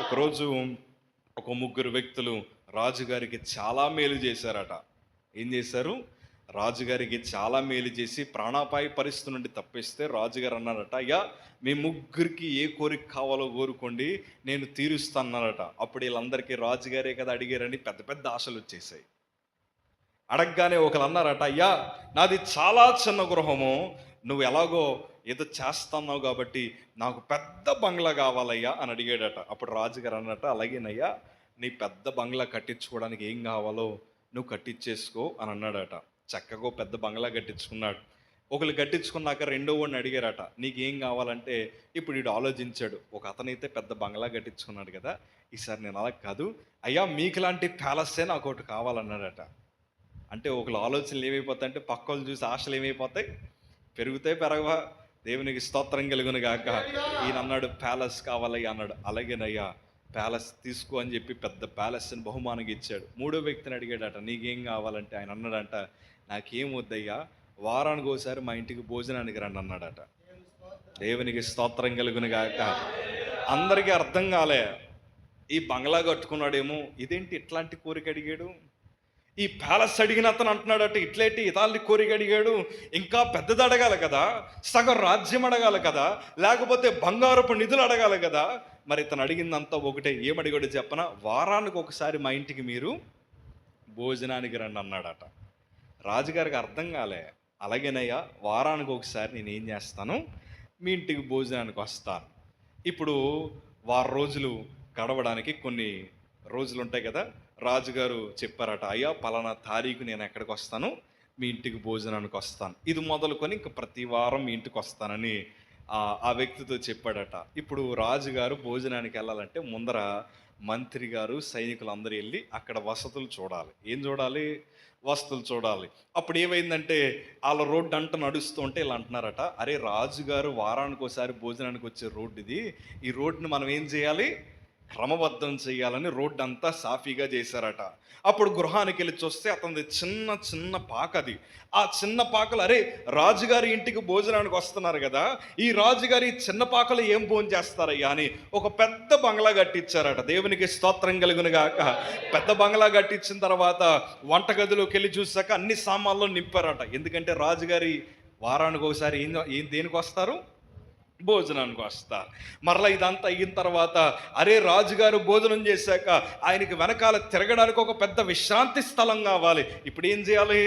ఒకరోజు ఒక ముగ్గురు వ్యక్తులు రాజుగారికి చాలా మేలు చేశారట. ఏం చేశారు? రాజుగారికి చాలా మేలు చేసి ప్రాణాపాయ పరిస్థితి నుండి తప్పిస్తే రాజుగారు అన్నారట, అయ్యా మీ ముగ్గురికి ఏ కోరిక కావాలో కోరుకోండి, నేను తీరుస్తానన్నారట. అప్పుడు వీళ్ళందరికీ రాజుగారే కదా అడిగారని పెద్ద పెద్ద ఆశలు వచ్చేసాయి. అడగగానే ఒకరు అన్నారట, అయ్యా నాది చాలా చిన్న గృహము, నువ్వు ఎలాగో ఏదో చేస్తున్నావు కాబట్టి నాకు పెద్ద బంగ్లా కావాలయ్యా అని అడిగాడట. అప్పుడు రాజుగారు అన్నట్ట, అలాగేనయ్యా నీ పెద్ద బంగ్లా కట్టించుకోవడానికి ఏం కావాలో నువ్వు కట్టించేసుకో అని అన్నాడట. చక్కగా పెద్ద బంగ్లా కట్టించుకున్నాడు. ఒకళ్ళు కట్టించుకున్నాక రెండో వాడిని అడిగారట, నీకేం కావాలంటే ఇప్పుడు వీడు ఆలోచించాడు. ఒక అతనైతే పెద్ద బంగ్లా కట్టించుకున్నాడు కదా, ఈసారి నేను అలా కాదు అయ్యా మీకు లాంటి ప్యాలెస్సే నాకు ఒకటి కావాలన్నాడట. అంటే ఒకళ్ళు ఆలోచనలు ఏమైపోతాయి అంటే పక్కలు చూసి ఆశలు ఏమైపోతాయి, పెరుగుతాయి పెరగవా? దేవునికి స్తోత్రం కలుగును గాక. ఈయన అన్నాడు ప్యాలెస్ కావాలయ్యా అన్నాడు. అలాగేనయ్యా ప్యాలెస్ తీసుకో అని చెప్పి పెద్ద ప్యాలెస్ని బహుమానంగా ఇచ్చాడు. మూడో వ్యక్తిని అడిగాడట, నీకేం కావాలంటే ఆయన అన్నాడంట, నాకేం వద్దయ్యా వారానికి ఒకసారి మా ఇంటికి భోజనానికి రండి అన్నాడట. దేవునికి స్తోత్రం కలుగును గాక. అందరికీ అర్థం కాలే, ఈ బంగ్లా కట్టుకున్నాడేమో, ఇదేంటి ఇట్లాంటి కోరిక అడిగాడు, ఈ ప్యాలెస్ అడిగిన అతను అంటున్నాడట ఇట్లేంటి ఇతాల్ని కోరిక అడిగాడు, ఇంకా పెద్దది అడగాలి కదా, సగం రాజ్యం అడగాలి కదా, లేకపోతే బంగారపు నిధులు అడగాలి కదా. మరి ఇతను అడిగిందంతా ఒకటే, ఏమడిగాడు చెప్పనా, వారానికి ఒకసారి మా ఇంటికి మీరు భోజనానికి రండి అన్నాడట. రాజుగారికి అర్థం కాలే, అలాగేనయ్యా వారానికి ఒకసారి నేను ఏం చేస్తాను, మీ ఇంటికి భోజనానికి వస్తాను. ఇప్పుడు వారం రోజులు గడవడానికి కొన్ని రోజులు ఉంటాయి కదా. రాజుగారు చెప్పారట, అయ్యా పలానా తారీఖు నేను ఎక్కడికి వస్తాను, మీ ఇంటికి భోజనానికి వస్తాను, ఇది మొదలుకొని ఇంక ప్రతి వారం మీ ఇంటికి వస్తానని ఆ వ్యక్తితో చెప్పాడట. ఇప్పుడు రాజుగారు భోజనానికి వెళ్ళాలంటే ముందర మంత్రి గారు సైనికులు అందరూ వెళ్ళి అక్కడ వసతులు చూడాలి. ఏం చూడాలి? వసతులు చూడాలి. అప్పుడు ఏమైందంటే వాళ్ళ రోడ్డు అంట నడుస్తూ ఉంటే ఇలా అంటున్నారట, అరే రాజుగారు వారానికి ఒకసారి భోజనానికి వచ్చే రోడ్డు ఇది, ఈ రోడ్డుని మనం ఏం చేయాలి, క్రమబద్ధం చేయాలని రోడ్డు అంతా సాఫీగా చేశారట. అప్పుడు గృహానికి వెళ్ళి చూస్తే అతనిది చిన్న చిన్న పాకది. ఆ చిన్న పాకలు, అరే రాజుగారి ఇంటికి భోజనానికి వస్తున్నారు కదా, ఈ రాజుగారి చిన్న పాకలు ఏం భోజనం చేస్తారయ్యా అని ఒక పెద్ద బంగ్లా కట్టించారట. దేవునికి స్తోత్రం కలుగును గాక. పెద్ద బంగ్లా కట్టించిన తర్వాత వంటగదిలోకి వెళ్ళి చూసాక అన్ని సామాన్లు నింపారట. ఎందుకంటే రాజుగారి వారానికి ఒకసారి ఏం దేనికి వస్తారు, భోజనానికి వస్తారు. మరలా ఇదంతా అయిన తర్వాత అరే రాజుగారు భోజనం చేశాక ఆయనకి వెనకాల తిరగడానికి ఒక పెద్ద విశ్రాంతి స్థలం కావాలి. ఇప్పుడు ఏం చేయాలి,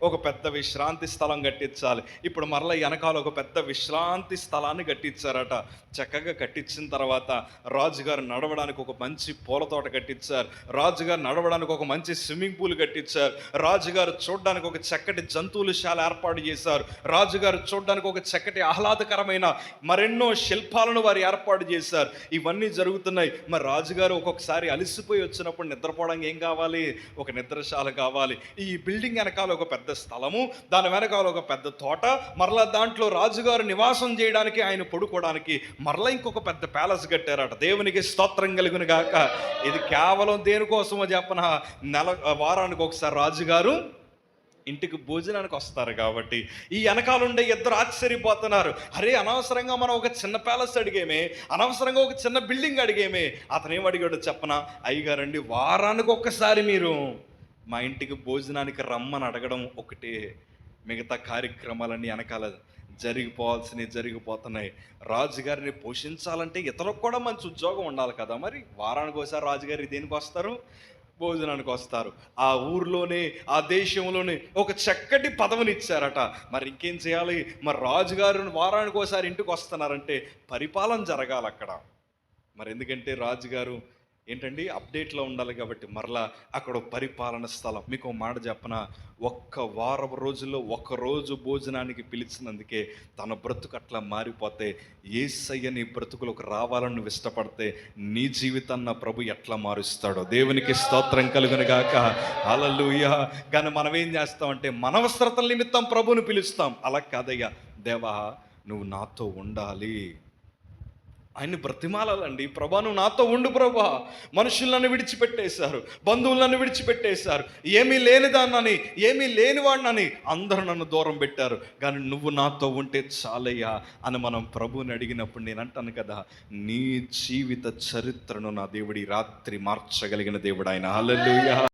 ఒక పెద్ద విశ్రాంతి స్థలం కట్టించాలి. ఇప్పుడు మరలా వెనకాల ఒక పెద్ద విశ్రాంతి స్థలాన్ని కట్టించారట. చక్కగా కట్టించిన తర్వాత రాజుగారు నడవడానికి ఒక మంచి పూల తోట కట్టించారు, రాజుగారు నడవడానికి ఒక మంచి స్విమ్మింగ్ పూల్ కట్టించారు, రాజుగారు చూడడానికి ఒక చక్కటి జంతువుల శాల ఏర్పాటు చేశారు, రాజుగారు చూడడానికి ఒక చక్కటి ఆహ్లాదకరమైన మరెన్నో శిల్పాలను వారు ఏర్పాటు చేశారు. ఇవన్నీ జరుగుతున్నాయి. మరి రాజుగారు ఒక్కొక్కసారి అలసిపోయి వచ్చినప్పుడు నిద్రపోవడానికి ఏం కావాలి, ఒక నిద్రశాల కావాలి. ఈ బిల్డింగ్ వెనకాల ఒక పెద్ద స్థలము, దాని వెనకాల ఒక పెద్ద తోట, మరలా దాంట్లో రాజుగారు నివాసం చేయడానికి, ఆయన పడుకోవడానికి మరలా ఇంకొక పెద్ద ప్యాలెస్ కట్టారట. దేవునికి స్తోత్రం కలుగును గాక. ఇది కేవలం దేనికోసమో చెప్పన, వారానికి ఒకసారి రాజుగారు ఇంటికి భోజనానికి వస్తారు కాబట్టి. ఈ వెనకాలండే ఇద్దరు ఆశ్చర్యపోతున్నారు, అరే అనవసరంగా మనం ఒక చిన్న ప్యాలెస్ అడిగేమే, అనవసరంగా ఒక చిన్న బిల్డింగ్ అడిగేమే. అతను ఏమడిగాడు చెప్పనా, అయ్యగారండి వారానికి ఒక్కసారి మీరు మా ఇంటికి భోజనానికి రమ్మని అడగడం ఒకటే, మిగతా కార్యక్రమాలన్నీ వెనకాల జరిగిపోవాల్సినవి జరిగిపోతున్నాయి. రాజుగారిని పోషించాలంటే ఇతరులకు కూడా మంచి ఉద్యోగం ఉండాలి కదా. మరి వారానికి ఒకసారి రాజుగారి దేనికి వస్తారు, భోజనానికి వస్తారు. ఆ ఊర్లోనే ఆ దేశంలోనే ఒక చక్కటి పదవిని ఇచ్చారట. మరి ఇంకేం చేయాలి, మరి రాజుగారు వారానికి ఒకసారి ఇంటికి వస్తున్నారంటే పరిపాలన జరగాలి అక్కడ. మరి ఎందుకంటే రాజుగారు ఏంటండి అప్డేట్లో ఉండాలి కాబట్టి మరలా అక్కడ పరిపాలన స్థలం. మీకు మాట చెప్పన, ఒక్క వారం రోజుల్లో ఒక్కరోజు భోజనానికి పిలిచినందుకే తన బ్రతుకు అట్లా మారిపోతే, యేసయ్య నీ బ్రతుకులకు రావాలని నువ్వు ఇష్టపడితే నీ జీవితాన్ని ప్రభు ఎట్లా మారుస్తాడో. దేవునికి స్తోత్రం కలుగును గాక. హల్లెలూయా. కానీ మనం ఏం చేస్తామంటే మన అవసరతల నిమిత్తం ప్రభువుని పిలుస్తాం. అలా కాదయ్యా, దేవా నువ్వు నాతో ఉండాలి, ఆయన్ని బ్రతిమాలాలండి. ప్రభా నువ్వు నాతో ఉండు ప్రభా, మనుషులు నన్ను విడిచిపెట్టేశారు, బంధువులు నన్ను విడిచిపెట్టేశారు, ఏమీ లేనిదాన్నని, ఏమీ లేనివాడినని అందరూ నన్ను దూరం పెట్టారు, కానీ నువ్వు నాతో ఉంటే చాలయ్యా అని మనం ప్రభువుని అడిగినప్పుడు నేను అంటాను కదా, నీ జీవిత చరిత్రను నా దేవుడి రాత్రి మార్చగలిగిన దేవుడు ఆయన. హల్లెలూయా.